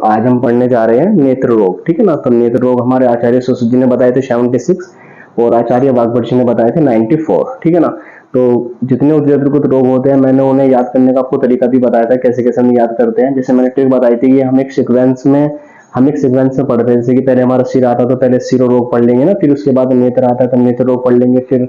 आज हम पढ़ने जा रहे हैं नेत्र रोग, ठीक है ना। तो नेत्र रोग हमारे आचार्य सुश्रुत जी ने बताए थे 76 और आचार्य वाघभट ने बताए थे 94, ठीक है ना। तो जितने उद्गीत रोग होते हैं मैंने उन्हें याद करने का आपको तरीका भी बताया था, कैसे कैसे हम याद करते हैं। जैसे मैंने ट्रिक बताई थी कि हम एक सीक्वेंस में पढ़ते हैं। जैसे कि पहले हमारा सिर आता तो पहले सिर रोग पढ़ लेंगे ना, फिर उसके बाद नेत्र आता है तो नेत्र रोग पढ़ लेंगे, फिर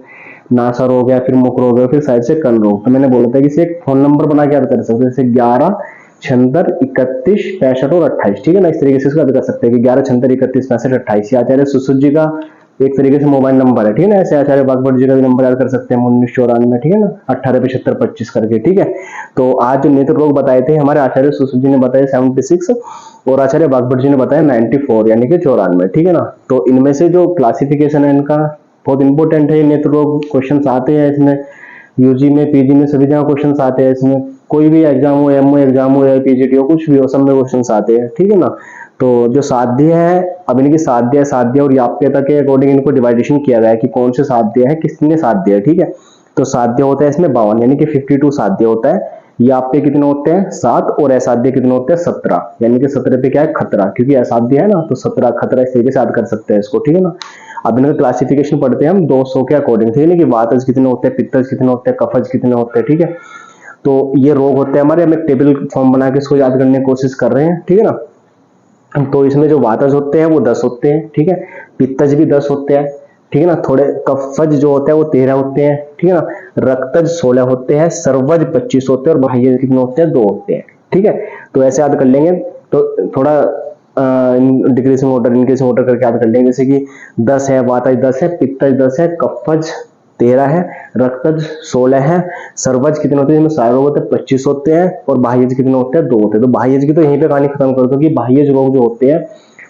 नासा रोग है, फिर मुख रोग है, फिर साइड से कर्ण रोग। तो मैंने बोला था कि इसे एक फोन नंबर बना के याद कर सकते हैं, जैसे 11 76 31 65 और 28, ठीक है ना। इस तरीके से इसको याद कर सकते हैं कि 11 76 31 65 28। आचार्य सुश्रुत जी का एक तरीके से मोबाइल नंबर है, ठीक है ना। ऐसे आचार्य वाघभट जी का भी नंबर याद कर सकते हैं 1994, ठीक है ना, 18 75 25 करके, ठीक है। तो आज जो नेत्र रोग बताए थे हमारे आचार्य सुश्रुत जी ने बताए 76 और आचार्य वाघभट जी ने बताया 94 यानी कि 94, ठीक है ना। तो इनमें से जो क्लासिफिकेशन है इनका बहुत इंपॉर्टेंट है। ये नेत्र रोग क्वेश्चन आते हैं इसमें, यूजी में पीजी में सभी जगह क्वेश्चन आते हैं इसमें। कोई भी एग्जाम हो, एमओ एग्जाम हो या पीजीटी हो, कुछ भी हो, सब में क्वेश्चन आते हैं, ठीक है ना। तो जो साध्य है, अब इनकी साध्य और याप्यता के अकॉर्डिंग इनको डिवाइडेशन किया गया है कि कौन से साध्य है, कितने साध्य है, ठीक है। तो साध्य होता है इसमें 52 यानी कि 52 साध्य होता है। याप्य कितने होते हैं 7 और असाध्य कितने होते हैं 17 यानी कि 17 पे क्या है खतरा, क्योंकि असाध्य है ना, तो 17 खतरा इस तरीके से याद कर सकते हैं इसको, ठीक है ना। अब इनका क्लासिफिकेशन पढ़ते हैं हम 200 के अकॉर्डिंग, ठीक है ना, कि वातज कितने होते हैं, पित्तज कितने होते हैं, कफज कितने होते हैं, ठीक है। तो ये रोग होते हैं हमारे, हम एक टेबल फॉर्म बना के इसको याद करने की कोशिश कर रहे हैं, ठीक है ना। तो इसमें जो वातज होते हैं वो 10 होते हैं, ठीक है। पित्तज भी 10 होते हैं, ठीक है ना। थोड़े कफज जो होते हैं वो 13 होते हैं, ठीक है ना। रक्तज 16 होते हैं, सर्वज 25 होते हैं और बाह्यज कितने होते हैं 2 होते हैं, ठीक है। तो ऐसे याद कर लेंगे। तो थोड़ा डिक्रीजिंग ऑर्डर इंक्रीजिंग ऑर्डर करके याद कर लेंगे। जैसे कि 10 है, वातज 10 है, पित्तज 10 है, कफज 13 है, रक्तज 16 है, सर्वज कितने होते हैं, जिसमें सारे रोग होते हैं 25 होते हैं और बाह्यज कितने होते हैं 2 होते हैं। तो बाह्यज की तो यहीं पे कहानी खत्म कर दो कि बाह्यज रोग जो होते हैं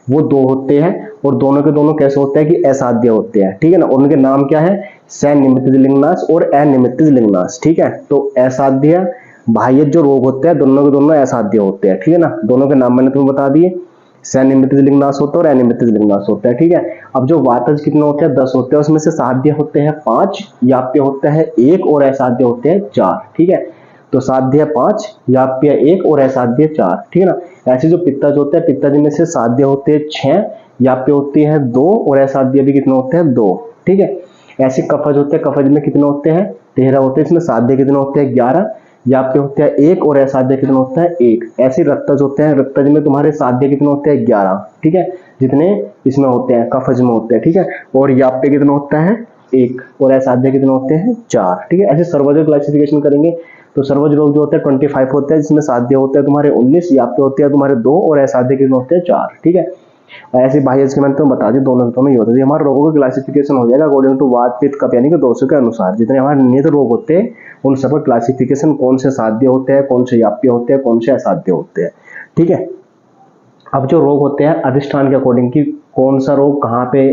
वो 2 होते हैं और दोनों के दोनों कैसे होते हैं कि असाध्य होते हैं, ठीक है ना। और उनके नाम क्या है, सनिमित्त लिंगनाश और अनिमित्त लिंगनाश, ठीक है। तो असाध्य बाह्यज जो रोग होते हैं दोनों के दोनों असाध्य होते हैं, ठीक है ना। दोनों के नाम मैंने तुम्हें बता दिए, सनिमित्त लिंगनाश होता है और अनिमित्त लिंगनाश होता है, ठीक है। अब जो वातज कितने होते हैं 10 होते हैं, उसमें से साध्य होते हैं 5, याप्य होता है 1 और असाध्य होते हैं 4, ठीक है। तो साध्य 5, याप्य 1 और असाध्य 4, ठीक है ना। ऐसे जो पित्तज होते हैं, पित्तज में से साध्य होते हैं 6, याप्य होते हैं 2 और असाध्य भी कितने होते हैं 2, ठीक है। ऐसे कफज होते हैं, कफज में कितने होते हैं 13 होते हैं, इसमें साध्य कितने होते हैं 11, याप्य होते हैं 1 और असाध्य कितने होता है 1। ऐसे रक्तज होते हैं, रक्तज में तुम्हारे साध्य कितने होते हैं 11, ठीक है, जितने इसमें होते हैं कफज में होते हैं, ठीक है। और याप्य कितना होता है 1 और असाध्य कितने होते हैं 4, ठीक है। ऐसे सर्वज क्लासिफिकेशन करेंगे तो सर्वज रोग जो होते हैं 25 होते हैं, जिसमें साध्य होते हैं तुम्हारे 19, याप्य होते हैं तुम्हारे 2 और असाध्य कितने होते हैं 4, ठीक है। ऐसे बाह्यज के मैंने तुम्हें बता दी, दोनों ही होते हैं। हमारे रोगों का क्लासिफिकेशन हो जाएगा अकॉर्डिंग टू वात पित्त कफ यानी कि 200 के अनुसार। जितने हमारे नेत्र रोग होते हैं उन सब का क्लासिफिकेशन, कौन से साध्य होते हैं, कौन से याप्य होते हैं, कौन से असाध्य होते हैं, ठीक है। अब जो रोग होते हैं अधिष्ठान के अकॉर्डिंग कि कौन सा रोग कहाँ पे,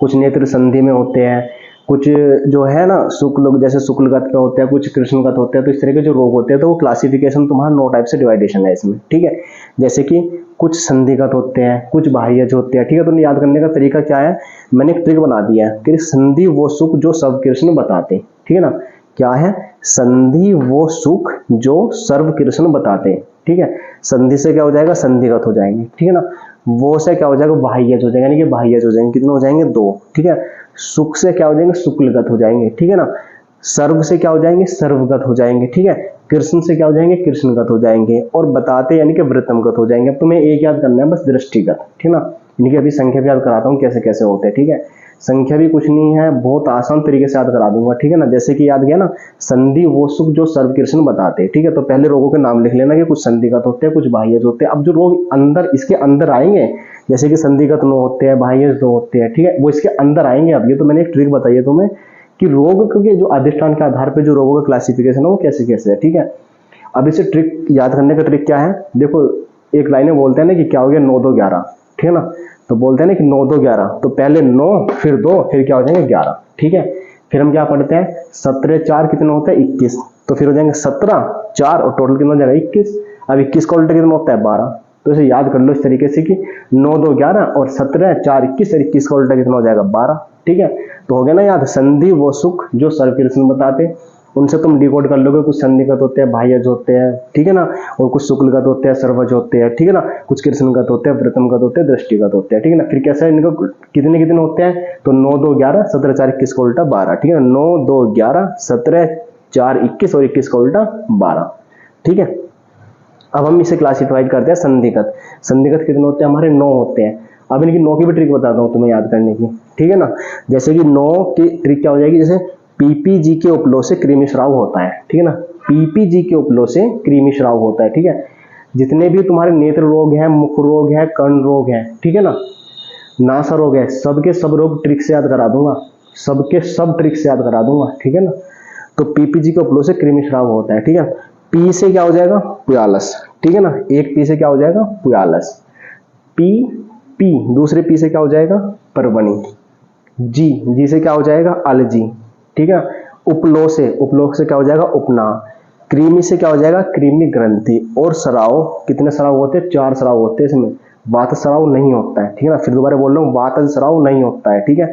कुछ नेत्र संधि में होते हैं, कुछ जो है ना शुक्ल जैसे शुक्लगत में होते हैं, कुछ कृष्णगत होते हैं। तो इस तरह के जो रोग होते हैं तो वो क्लासिफिकेशन तुम्हारा 9 टाइप से डिवाइडेशन है इसमें, ठीक है। जैसे कि कुछ संधिगत होते हैं, कुछ बाह्यज होते हैं, ठीक है। तो याद करने का तरीका क्या है, मैंने एक ट्रिक बना दिया है कि संधि वो सुख जो सर्व कृष्ण बताते, ठीक है ना। क्या है, संधि वो सुख जो सर्व कृष्ण बताते, ठीक है। संधि से क्या हो जाएगा, संधिगत हो जाएंगे, ठीक है ना। वो से क्या हो जाएगा, बाह्यज हो जाएगा, यानी कि बाह्यज हो जाएंगे, कितने हो जाएंगे 2, ठीक है। सुख से क्या हो जाएंगे, शुक्लगत हो जाएंगे, ठीक है ना। सर्व से क्या हो जाएंगे, सर्वगत हो जाएंगे, ठीक है। कृष्ण से क्या हो जाएंगे, कृष्णगत हो जाएंगे। और बताते यानी कि वृत्तमगत हो जाएंगे। अब तुम्हें एक याद करना है बस, दृष्टिगत, ठीक है ना। इनकी अभी संख्या भी याद कराता हूँ कैसे कैसे होते हैं, ठीक है। संख्या भी कुछ नहीं है, बहुत आसान तरीके से याद करा दूंगा, ठीक है ना। जैसे कि याद गया ना, संधि वो सुख जो सर्व कृष्ण बताते, ठीक है। तो पहले रोगों के नाम लिख लेना कि कुछ संधिगत होते हैं, कुछ बाह्यज होते हैं। अब जो रोग अंदर इसके अंदर आएंगे, जैसे कि संधिगत 9 होते हैं, बाह्यज 2 होते हैं, ठीक है, वो इसके अंदर आएंगे। अब ये तो मैंने एक ट्रिक बताई है तुम्हें कि रोग के जो अधिष्ठान के आधार पर जो रोगों का क्लासिफिकेशन है वो कैसे कैसे है, ठीक है। अब इसे ट्रिक याद करने का ट्रिक क्या है, देखो एक लाइन में बोलते हैं ना कि क्या हो गया 9 2 11, ठीक है ना। तो बोलते हैं ना कि 9 2 11, तो पहले 9 फिर 2 फिर क्या हो जाएंगे 11, ठीक है। फिर हम क्या पढ़ते हैं 17 4 कितना होता है 21, तो फिर हो जाएंगे 17 4 और टोटल कितना हो जाएगा 21। अब 21 का उल्टा कितना होता है 12। तो इसे याद कर लो इस तरीके से कि 9 2 11 और 17 4 21 और 21 का उल्टा कितना हो जाएगा 12, ठीक है। तो हो गया ना याद, संधि वो सुख जो सर्व कृष्ण बताते। उनसे तुम डिकोड कर लोगे, कुछ संधिगत होते हैं, बाह्यज होते हैं, ठीक है ना, और कुछ शुक्लगत होते हैं, सर्वज होते हैं, ठीक है ना, कुछ कृष्णगत होते हैं, वृतमगत होते हैं, दृष्टिगत होते हैं, ठीक है ना। फिर कैसे इनको कितने कितने होते हैं, तो 9 2 11 17 4 21 का उल्टा 12, ठीक है ना, 9 2 11 17 4 21 और 21 का उल्टा 12, ठीक है। अब हम इसे क्लासिफाइड करते हैं संधिगत। संधिगत कितने होते हैं हमारे, 9 होते हैं। अब इनकी 9 की भी ट्रिक बताता हूँ तुम्हें याद करने की, ठीक है ना। जैसे कि 9 की ट्रिक क्या हो जाएगी, जैसे पीपीजी के उपलो से कृमि स्राव होता है, ठीक है ना, पीपीजी के उपलो से कृमि स्राव होता है, ठीक है। जितने भी तुम्हारे नेत्र रोग हैं, मुख रोग है, कर्ण रोग है, ठीक है ना, नासा रोग है, सबके सब रोग ट्रिक से याद करा दूंगा, सबके सब ट्रिक से याद करा दूंगा, ठीक है ना। तो पीपीजी के उपलो से कृमि स्राव होता है, ठीक है। पी से क्या हो जाएगा, पुयालस, ठीक है ना, एक पी से क्या हो जाएगा, पुयालस, पी पी, दूसरे पी से क्या हो जाएगा, परवनी, जी जी से क्या हो जाएगा, अलजी, ठीक है। उपलो से क्या हो जाएगा, उपना, कृमि से क्या हो जाएगा, कृमि ग्रंथि, और स्राव, कितने स्राव होते हैं, 4 स्राव होते हैं इसमें, वात स्राव नहीं होता है, ठीक है ना, फिर दोबारा बोल रहा हूँ, वात स्राव नहीं होता है, ठीक है।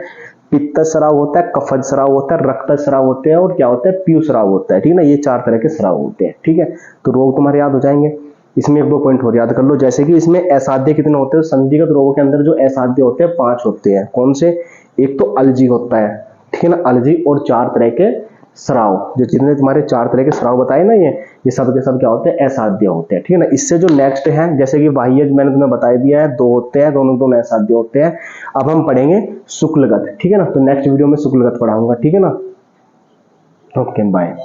पित्त स्राव होता है, कफज स्राव होता है, रक्त स्राव होते हैं, और क्या होता है, पीयू स्राव होता है, ठीक है ना, ये 4 तरह के स्राव होते हैं, ठीक है। तो रोग तुम्हारे याद हो जाएंगे। इसमें 1 2 पॉइंट और याद कर लो, जैसे कि इसमें असाध्य कितने होते हैं, संधिगत रोगों के अंदर जो असाध्य होते हैं 5 होते हैं, कौन से, एक तो अलजी होता है, ठीक है ना, अलजी, और 4 तरह के स्राव, जो जितने तुम्हारे 4 तरह के स्राव बताए ना, ये सब के सब क्या होते हैं, असाध्य होते हैं, ठीक है ना। इससे जो नेक्स्ट है, जैसे कि बाह्यज मैंने तुम्हें बता दिया है, 2 होते हैं, दोनों दोनों असाध्य होते हैं। अब हम पढ़ेंगे शुक्लगत, ठीक है ना, तो नेक्स्ट वीडियो में शुक्लगत पढ़ाऊंगा, ठीक है ना। Okay bye.